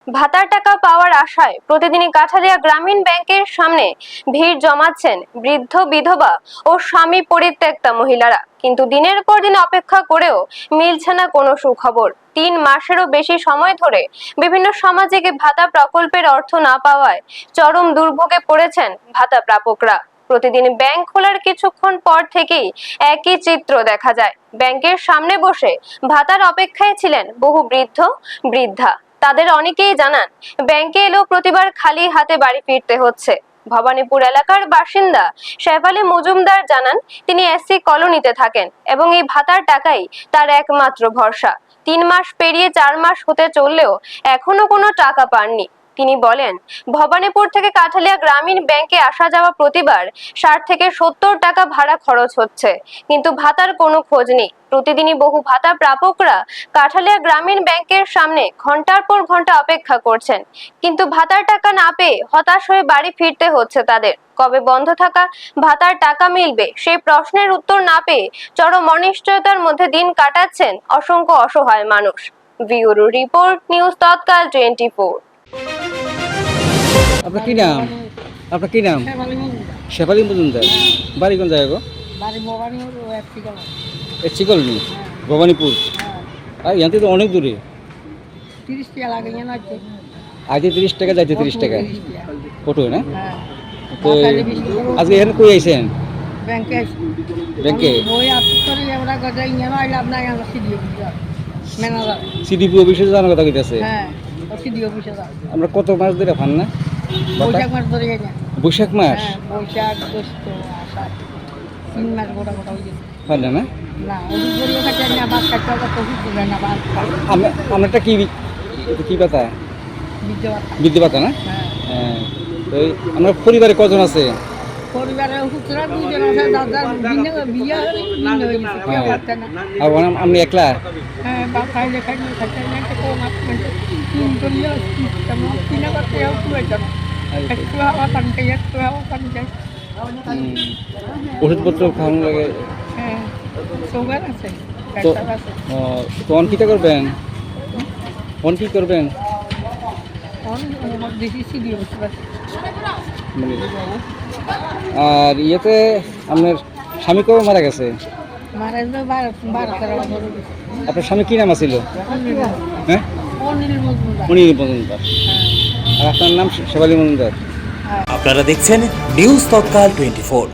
ভাতার টাকা পাওয়ার আশায় প্রতিদিনই কাঠালিয়া গ্রামীণ ব্যাংকের সামনে ভিড় জমাচ্ছেন বৃদ্ধ বিধবা ও স্বামী পরিত্যক্তা মহিলারা। কিন্তু দিনের পর দিন অপেক্ষা করেও মিলছে না কোনো সুখবর। 3 মাসেরও বেশি সময় ধরে বিভিন্ন সামাজিক ভাতা প্রকল্পের অর্থ না পাওয়ায় চরম দুর্ভোগে পড়েছেন ভাতা প্রাপকরা। প্রতিদিন ব্যাংক খোলার কিছুক্ষণ পর থেকেই একই চিত্র দেখা যায়। ব্যাংকের সামনে বসে ভাতার অপেক্ষায় ছিলেন বহু বৃদ্ধ বৃদ্ধা। তাদের অনেকেই জানান, ব্যাংকে এলেও প্রতিবার খালি হাতে বাড়ি ফিরতে হচ্ছে। ভবানীপুর এলাকার বাসিন্দা শেফালী মজুমদার জানান, তিনি এসসি কলোনিতে থাকেন এবং এই ভাতার টাকাই তার একমাত্র ভরসা। 3 মাস পেরিয়ে 4 মাস হতে চললেও এখনো কোনো টাকা পাননি। তিনি বলেন, ভবানীপুর থেকে কাঠালিয়া গ্রামীণ ব্যাংকে আসা যাওয়া প্রতিবার 60 থেকে 70 টাকা ভাড়া খরচ হচ্ছে, কিন্তু ভাতার কোনো খোঁজ নেই। প্রতিদিনই বহু ভাতা প্রাপকরা কাঠালিয়া গ্রামীণ ব্যাংকের সামনে ঘন্টার পর ঘন্টা অপেক্ষা করছেন, কিন্তু ভাতার টাকা না পেয়ে হতাশ হয়ে বাড়ি ফিরতে হচ্ছে তাদের। কবে বন্ধ থাকা ভাতার টাকা মিলবে সেই প্রশ্নের উত্তর না পেয়ে চরম অনিশ্চয়তার মধ্যে দিন কাটাচ্ছেন অসংখ্য অসহায় মানুষ। ব্যুরো রিপোর্ট, নিউজ তৎকাল 24। আপনার কি নাম? আপনার কি নাম? শেফালী মজুমদার। বাড়ি কোন জায়গা গো? বাড়ি ভবানীপুর এসসি কলোনি, ভবানীপুর। আর এখান থেকে তো অনেক দূরে। 30 টাকা লাগে না? আজকে 30 টাকা, যাইতে 30 টাকা ফটো না? হ্যাঁ। তো আজকে এখানে কই আইছেন? ব্যাংকে ব্যাংকে বই আপনি করে আমরা গজাই নিয়ে আইলে আপনার আমরা সিডিও ম্যানেজার সিডিপি অফিসে যাওয়ার কথা কইতাছে। হ্যাঁ, সিডিও অফিসে যাও। আমরা কত মাস ধরে পান না? বৈশাখ মাস ধরে গেছে। বৈশাখ মাস? হ্যাঁ, বৈশাখ, জ্যৈষ্ঠ, আষাঢ় 3 মাস গোটা গোটা হয়ে গেছে। পান না? না, ওই গরিব কাছে না বাস কাটতে হবে তো কিছু না বাস। আমারটা কি কি পাতা? বৃদ্ধ পাতা না? হ্যাঁ। হ্যাঁ। তো আমরা পরিবারে কজন আছে? পরিবারে হুজুরা 2 জন আছে, দাদা বিয়ে হয়ে গেছে, কেউ পারছে না। আর আপনি একলা? হ্যাঁ, বাপ খাইলে খাইলে খাইতে না তো মাছ খাইতে তিন করিয়া তেমন কিনা করতে যাও তুই একজন একটু হাওয়া পানতে একটু হাওয়া পান যায়। ওষুধপত্র খাওয়ানো লাগে? হ্যাঁ, সুগার আছে, তো প্রেসার আছে। কোন কিটা করবেন? কোন কি করবেন? বেশি সিডিও বুঝতে পারছি। আর ইয়েতে আপনার স্বামী কবে মারা গেছে? মারা যাবে 12-13 বছর হয়ে গেছে। আপনার স্বামী কি নাম আছিল? হ্যাঁ, অনিল মজুমদার। অনিল মজুমদার। আর আপনার নাম শেফালী মজুমদার। আপনারা দেখছেন নিউজ তৎকাল 24।